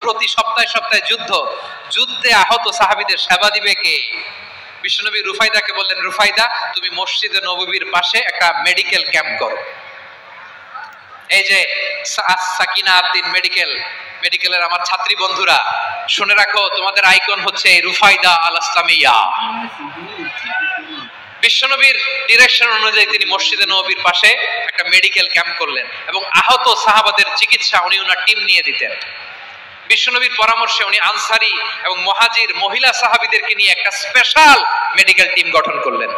প্রতি সপ্তাহে সপ্তাহে যুদ্ধে আহত সাহাবীদের সেবা দিবে কে? বিশ্বনবী রুফাইদাকে বললেন, রুফাইদা তুমি মসজিদে নববীর পাশে একটা মেডিকেল ক্যাম্প করো। এই যে সাকিনা আদ্দিন মেডিকেলের আমার ছাত্রী বন্ধুরা শুনে রাখো, তোমাদের আইকন হচ্ছে রুফাইদা আল ইসলামিয়া। বিশ্বনবীর ডিরেকশন অনুযায়ী তিনি মসজিদে নববীর পাশে একটা মেডিকেল ক্যাম্প করলেন এবং আহত সাহাবাদের চিকিৎসা উনি ওনার টিম নিয়ে দিতেন। বিশ্বনবীর পরামর্শে উনি আনসারি এবং মুহাজির মহিলা সাহাবীদেরকে নিয়ে একটা স্পেশাল মেডিকেল টিম গঠন করলেন।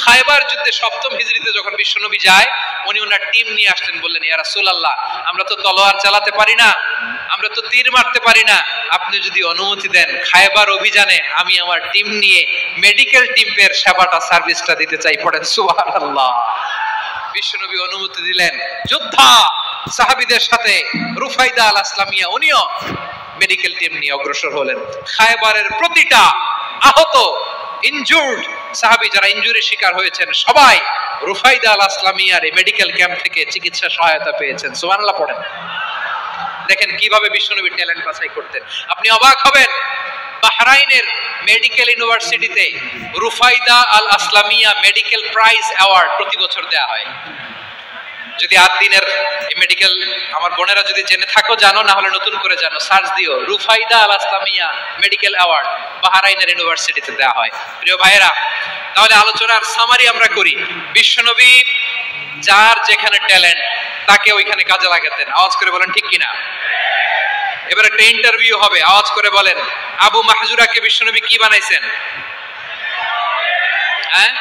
খায়বার যুদ্ধে 7ম হিজরিতে যখন বিশ্বনবী যায়, উনি ওনার টিম নিয়ে আসলেন, বললেন, ইয়া রাসূলুল্লাহ, আমরা তো তলোয়ার চালাতে পারি না, আমরা তো তীর মারতে পারি না, আপনি যদি অনুমতি দেন খায়বার অভিযানে আমি আমার টিম নিয়ে মেডিকেল টিমের সেবাটা সার্ভিসটা দিতে চাই। পড়েন সুবহানাল্লাহ। বিশ্বনবী অনুমতি দিলেন, যোদ্ধা সাহাবীদের সাথে রুফাইদা আল ইসলামিয়া উনিও মেডিকেল টিম নিয়ে অগ্রসর হলেন। খায়বারের প্রতিটা আহত ইনজুর্ড সাহাবী যারা ইনজুরি শিকার হয়েছেন সবাই রুফাইদা আল ইসলামিয়ার এই মেডিকেল ক্যাম্প থেকে চিকিৎসা সহায়তা পেয়েছেন। সুবহানাল্লাহ পড়েন। দেখেন কিভাবে বিশ্বনবী ট্যালেন্ট বাছাই করতেন, আপনি অবাক হবেন। বাহরাইনের মেডিকেল ইউনিভার্সিটিতে রুফাইদা আল ইসলামিয়া মেডিকেল প্রাইজ অ্যাওয়ার্ড প্রতি বছর দেওয়া হয়। যদি আদিনের এই মেডিকেল আমার বোনেরা যদি জেনে থাকো জানো, না হলে নতুন করে জানো, সার্চ দিও রুফাইদা আল ইসলামিয়া মেডিকেল অ্যাওয়ার্ড বাহরাইনের ইউনিভার্সিটিতে দেওয়া হয়। প্রিয় ভাইয়েরা, তাহলে আলোচনার সামারি আমরা করি। বিশ্বনবী যার যেখানে ট্যালেন্ট তাকে ওইখানে কাজে লাগাতেন। আওয়াজ করে বলেন ঠিক কিনা? এবার একটা ইন্টারভিউ হবে, আওয়াজ করে বলেন, আবু মাহজুরাকে বিশ্বনবী কি বানাইছেন? হ্যাঁ,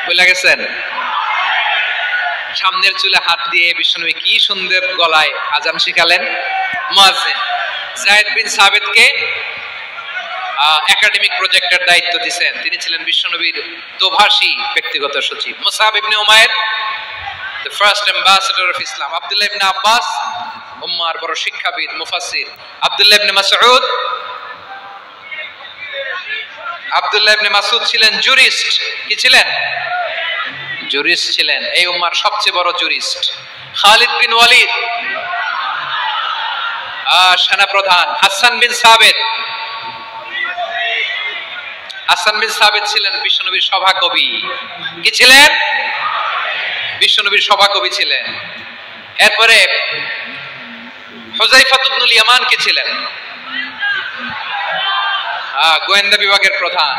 ভুলে গেছেন? সামনের চুলে হাত দিয়ে বিশ্বনবী কি সুন্দর গলায় আজান শিখালেন। মুয়াজ্জিন যায়েদ বিন সাবিতকে একাডেমিক প্রজেক্টের দায়িত্ব দিয়েছেন, তিনি ছিলেন বিশ্বনবীর দোভাষী ব্যক্তিগত সচিব। মুসাব ইবনে Umair the first ambassador of Islam, Abdullah ইবনে আব্বাস উম্মার বড় শিক্ষাবিদ মুফাসসির, আব্দুল্লাহ ইবনে মাসউদ ছিলেন জুরিস্ট। কি ছিলেন? জুরিস্ট ছিলেন, এই উম্মার সবচেয়ে বড় জুরিস্ট। খালিদ বিন ওয়ালিদ সেনাপ্রধান। হাসান বিন সাবিত ছিলেন বিশ্বনবীর সভাকবি। কি ছিলেন? বিশ্বনবীর সভাকবি ছিলেন। এরপরে হুযায়ফা ইবনুল ইয়ামান কি ছিলেন? গোয়েন্দা বিভাগের প্রধান।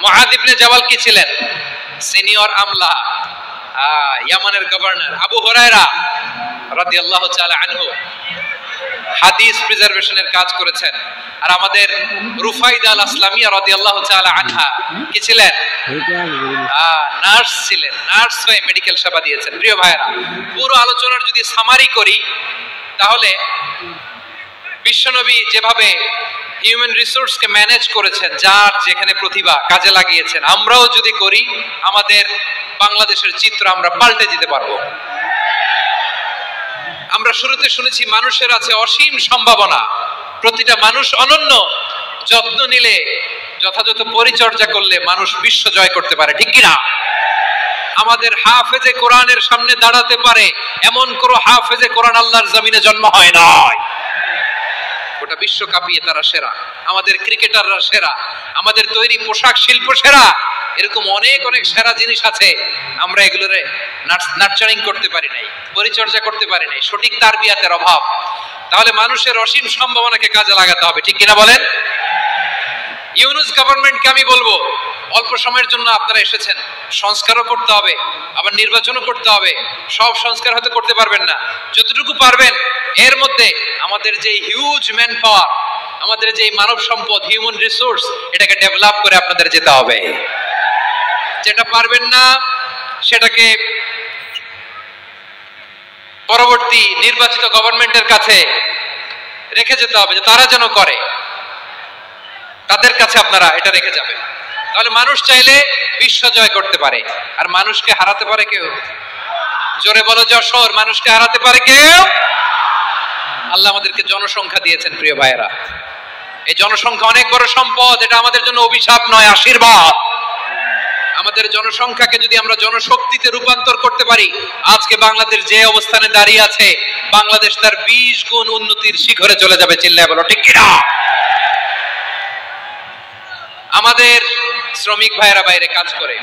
মুআয ইবনে জাবাল কি ছিলেন? সিনিয়র আমলা, ইয়ামানের গভর্নর। আবু হুরায়রা রাদিয়াল্লাহু তাআলা আনহু হাদিস প্রিজার্ভেশনের কাজ করেছেন। আর আমাদের রুফাইদা আল ইসলামিয়া রাদিয়াল্লাহু তাআলা আনহা কি ছিলেন? নার্স ছিলেন, নার্স হয়ে মেডিকেল সেবা দিয়েছেন। প্রিয় ভাইরা, পুরো আলোচনার যদি সামারি করি তাহলে বিশ্বনবী যেভাবে হিউম্যান রিসোর্সকে ম্যানেজ করেছেন, যার যেখানে প্রতিভা কাজে লাগিয়েছেন, আমরাও যদি করি আমাদের বাংলাদেশের চিত্র আমরা পাল্টে দিতে পারবো। আমরা শুরুতে শুনেছি মানুষের আছে অসীম সম্ভাবনা, প্রতিটা মানুষ অনন্য, যত্ন নিলে, যথাযথ পরিচর্যা করলে মানুষ বিশ্ব জয় করতে পারে। ঠিক কিনা? আমাদের হাফেজে কোরআনের সামনে দাঁড়াতে পারে এমন কোন হাফেজে কোরআন আল্লাহর জমিনে জন্ম হয় নাই। গোটা বিশ্ব কাঁপিয়ে তারা সেরা, আমাদের ক্রিকেটাররা সেরা, আমাদের তৈরি পোশাক শিল্প সেরা। এরকম অনেক অনেক সেরা জিনিস আছে, আমরা এগুলোরে নার্চারিং করতে পারি নাই, পরিচর্যা করতে পারি নাই, সঠিক তারবিয়াতের অভাব। তাহলে মানুষের অসীম সম্ভাবনাকে কাজে লাগাতে হবে। ঠিক কিনা বলেন? ইউনুস গভর্নমেন্টকে আমি বলবো, অল্প সময়ের জন্য আপনারা এসেছেন, সংস্কারও করতে হবে, আবার নির্বাচনও করতে হবে। সব সংস্কার হয়তো করতে পারবেন না, যতটুকু পারবেন এর মধ্যে আমাদের যে হিউজ ম্যান পাওয়ার, আমাদের যে মানব সম্পদ, হিউম্যান রিসোর্স, এটাকে ডেভেলপ করে আপনাদের যেতে হবে। যেটা পারবেন না সেটাকে পরবর্তী নির্বাচিত গভর্নমেন্টের কাছে রেখে যেতে হবে, যে তারা যেন করে, তাদের কাছে আপনারা এটা রেখে যাবেন। তাহলে মানুষ চাইলে বিশ্ব জয় করতে পারে। আর মানুষকে হারাতে পারে কেউ? জোরে বলো যশোর, মানুষকে হারাতে পারে কেউ? আল্লাহ আমাদেরকে জনসংখ্যা দিয়েছেন। প্রিয় ভাইয়েরা, এই জনসংখ্যা অনেক বড় সম্পদ, এটা আমাদের জন্য অভিশাপ নয়, আশীর্বাদ। আমাদের জনসংখ্যাকে যদি আমরা জনশক্তিতে রূপান্তর করতে পারি, আজকে বাংলাদেশ যে অবস্থানে দাঁড়িয়ে আছে, বাংলাদেশ তার 20 গুণ উন্নতির শিখরে চলে যাবে। চিল্লায় বলো ঠিক কিনা? আমাদের শ্রমিক ভাইয়েরা বাইরে কাজ করে,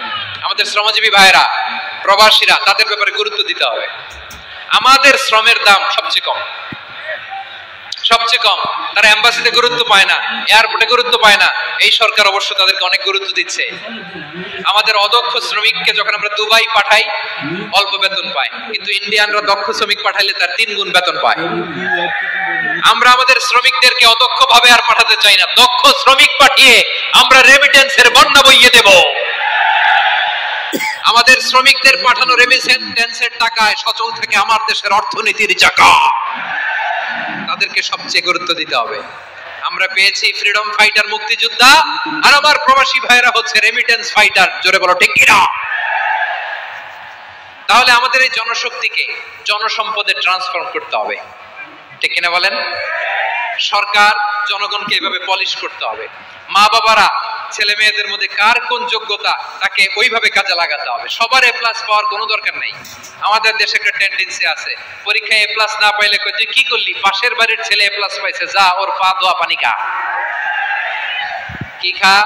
আমাদের শ্রমজীবী ভাইয়েরা, প্রবাসীরা, তাদের ব্যাপারে গুরুত্ব দিতে হবে। আমাদের শ্রমের দাম সবচেয়ে কম, সবচেয়ে কম। তারা এম্বাসিতে গুরুত্ব পায় না, এয়ারপোর্টে গুরুত্ব পায় না। এই সরকার অবশ্য তাদেরকে অনেক গুরুত্ব দিচ্ছে। আমাদের অদক্ষ শ্রমিককে যখন আমরা দুবাই পাঠাই, অল্প বেতন পায়, কিন্তু ইন্ডিয়ানরা দক্ষ শ্রমিক পাঠাইলে তার 3 গুণ বেতন পায়। আমরা আমাদের শ্রমিকদেরকে অদক্ষ ভাবে আর পাঠাতে চাই না, দক্ষ শ্রমিক পাঠিয়ে আমরা রেমিটেন্সের বন্যা বইয়ে দেব। আমাদের শ্রমিকদের পাঠানো রেমিটেন্সের টাকায় সচল থেকে আমার দেশের অর্থনীতির চাকা। তাদেরকে সবচেয়ে গুরুত্ব দিতে হবে। আমরা পেয়েছি ফ্রিডম ফাইটার, মুক্তিযোদ্ধা, আর আমার প্রবাসী ভাইরা হচ্ছে রেমিটেন্স ফাইটার। জোরে বলো ঠিক কিনা? তাহলে আমাদের এই জনশক্তিকে জনসম্পদে ট্রান্সফর্ম করতে হবে, ঠিক কিনা বলেন? সরকার জনগণকে এভাবে পলিশ করতে হবে। মা বাবারা ছেলে মেয়েদের মধ্যে কার কোন যোগ্যতা তাকে ওইভাবে কাজে লাগাতে হবে। সবার এ প্লাস পাওয়ার কোনো দরকার নেই। আমাদের দেশে একটা টেন্ডেন্সি আছে, পরীক্ষায় এ প্লাস না পাইলে কই যে কি করলি, পাশের বাড়ির ছেলে এ প্লাস পাইছে, যা ওর পা ধোয়া পানি খা। কি খা?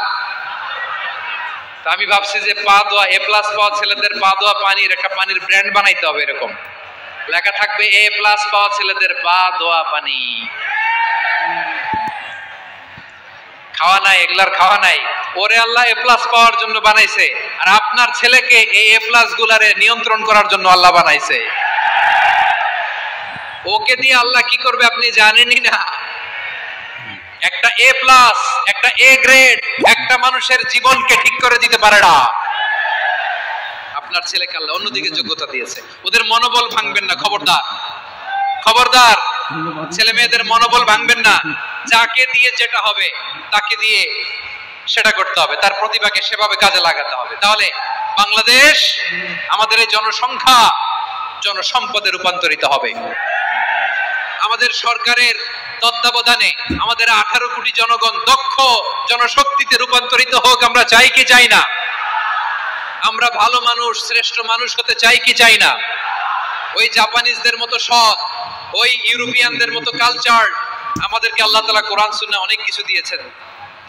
তা আমি ভাবছি যে পা ধোয়া, এ প্লাস পাওয়া ছেলেদের পা ধোয়া পানির একটা পানির ব্র্যান্ড বানাইতে হবে। এরকম লেখা থাকবে, এ প্লাস পাওয়া ছেলেদের পা ধোয়া পানি। খাওয়া নাই, এগুলার খাওয়া নাই। ওরে আল্লাহ এ প্লাস পাওয়ার জন্য বানাইছে, আর আপনার ছেলেকে এই এ প্লাস গুলারে নিয়ন্ত্রণ করার জন্য আল্লাহ বানাইছে। ওকে দিয়ে আল্লাহ কি করবে আপনি জানেনই না। একটা এ প্লাস, একটা এ গ্রেড একটা মানুষের জীবনকে ঠিক করে দিতে পারে না। আপনার ছেলেকে আল্লাহ অন্যদিকে যোগ্যতা দিয়েছে। ওদের মনোবল ভাঙবেন না, খবরদার, খবরদার। ছেলে মেয়েদের মনোবল ভাঙবেন না। যাকে দিয়ে যেটা হবে তাকে দিয়ে সেটা করতে হবে, তার প্রতিভাকে সেভাবে কাজে লাগাতে হবে। তাহলে বাংলাদেশ, আমাদের এই জনসংখ্যা জনসম্পদে রূপান্তরিত হবে। আমাদের সরকারের তত্ত্বাবধানে আমাদের 18 কোটি জনগণ দক্ষ জনশক্তিতে রূপান্তরিত হোক। আমরা চাই কি চাই না? আমরা ভালো মানুষ, শ্রেষ্ঠ মানুষ হতে চাই কি চাই না? ওই জাপানিজদের মতো সৎ, ওই ইউরোপিয়ানদের মতো কালচার, আমাদেরকে আল্লাহ তাআলা কোরআন সুন্নাহ অনেক কিছু দিয়েছেন।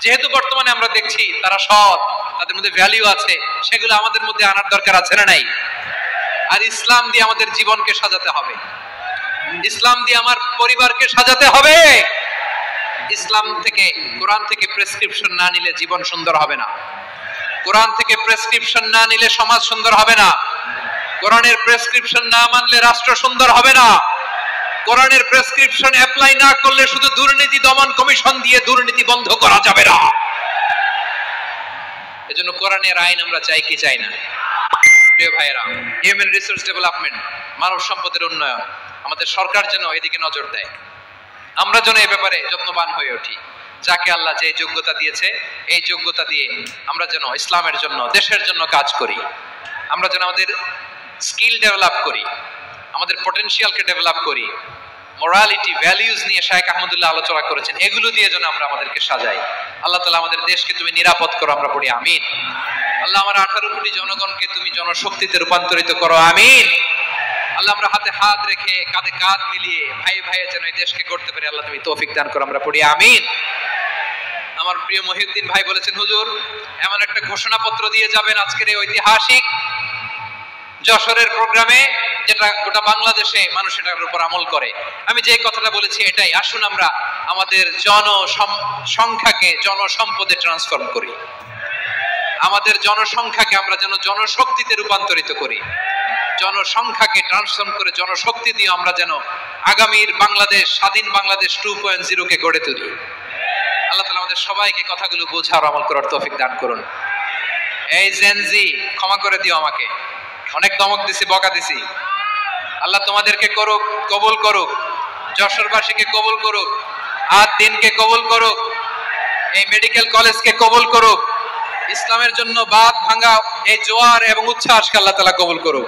যেহেতু বর্তমানে আমরা দেখছি তারা সৎ, তাদের মধ্যে ভ্যালু আছে, সেগুলো আমাদের মধ্যে আনার দরকার আছে না নাই? আর ইসলাম দিয়ে আমাদের জীবনকে সাজাতে হবে, ইসলাম দিয়ে আমার পরিবারকে সাজাতে হবে। ইসলাম থেকে, কোরআন থেকে প্রেসক্রিপশন না নিলে জীবন সুন্দর হবে না। কোরআন থেকে প্রেসক্রিপশন না নিলে সমাজ সুন্দর হবে না। কোরআনের প্রেসক্রিপশন না মানলে রাষ্ট্র সুন্দর হবে না। কোরআনের প্রেসক্রিপশন অ্যাপ্লাই না করলে শুধু দুর্নীতি দমন কমিশন দিয়ে দুর্নীতি বন্ধ করা যাবে না। এজন্য কোরআনের আইন আমরা চাই কি চাই না? প্রিয় ভাইয়েরা, হিউম্যান রিসোর্স ডেভেলপমেন্ট, মানব সম্পদের উন্নয়ন, আমাদের সরকার যেন এদিকে নজর দেয়। আমরা যেন এই ব্যাপারে যত্নবান হয়ে উঠি। যাকে আল্লাহ যে যোগ্যতা দিয়েছে, এই যোগ্যতা দিয়ে আমরা যেন ইসলামের জন্য, দেশের জন্য কাজ করি। আমরা যেন আমাদের স্কিল ডেভেলপ করি, আমাদের পটেনশিয়ালকে ডেভেলপ করি। মোরালিটি, ভ্যালিউজ নিয়ে শায়েখ আহমদুল্লাহ আলোচনা করেছেন, এগুলো দিয়ে যেন আমরা আমাদেরকে সাজাই। আল্লাহ তাআলা আমাদের দেশকে তুমি নিরাপদ করো, আমরা পড়ি আমিন। আল্লাহ আমার 18 কোটি জনগণকে তুমি জনশক্তিতে রূপান্তরিত করো, আমিন। আল্লাহ আমরা হাতে হাত রেখে, কাঁধে কাঁধ মিলিয়ে ভাই ভাইয়ে যেন এই দেশকে গড়তে পারি, আল্লাহ তুমি তৌফিক দান করো, আমরা পড়ি আমিন। আমার প্রিয় মহিউদ্দিন ভাই বলেছেন, হুজুর এমন একটা ঘোষণাপত্র দিয়ে যাবেন আজকের এই ঐতিহাসিক যশোরের প্রোগ্রামে, যেটা গোটা বাংলাদেশে মানুষ এটার উপর আমল করে। আমি যে কথাটা বলেছি এটাই, আসুন আমরা আমাদের জনসংখ্যাকে জনসম্পদে ট্রান্সফর্ম করি। আমাদের জনসংখ্যাকে আমরা যেন জনশক্তিতে রূপান্তরিত করি। জনসংখ্যাকে ট্রান্সফর্ম করে জনশক্তি দিয়ে আমরা যেন আগামীর বাংলাদেশ, স্বাধীন বাংলাদেশ 2.0 কে গড়ে তুলি। আল্লাহ তাআলা আমাদের সবাইকে কথাগুলো বোঝার, আমল করার তৌফিক দান করুন। এই জেনজি, ক্ষমা করে দিও আমাকে, অনেক ধমক দিছি, বকা দিছি। আল্লাহ তোমাদেরকে করুক, কবুল করুক, যশোরবাসীকে কবুল করুক, আর দিনকে কবুল করুক, এই মেডিকেল কলেজকে কবুল করুক, ইসলামের জন্য বাঁধ ভাঙা এই জোয়ার এবং উচ্ছ্বাসকে আল্লাহ তাআলা কবুল করুক।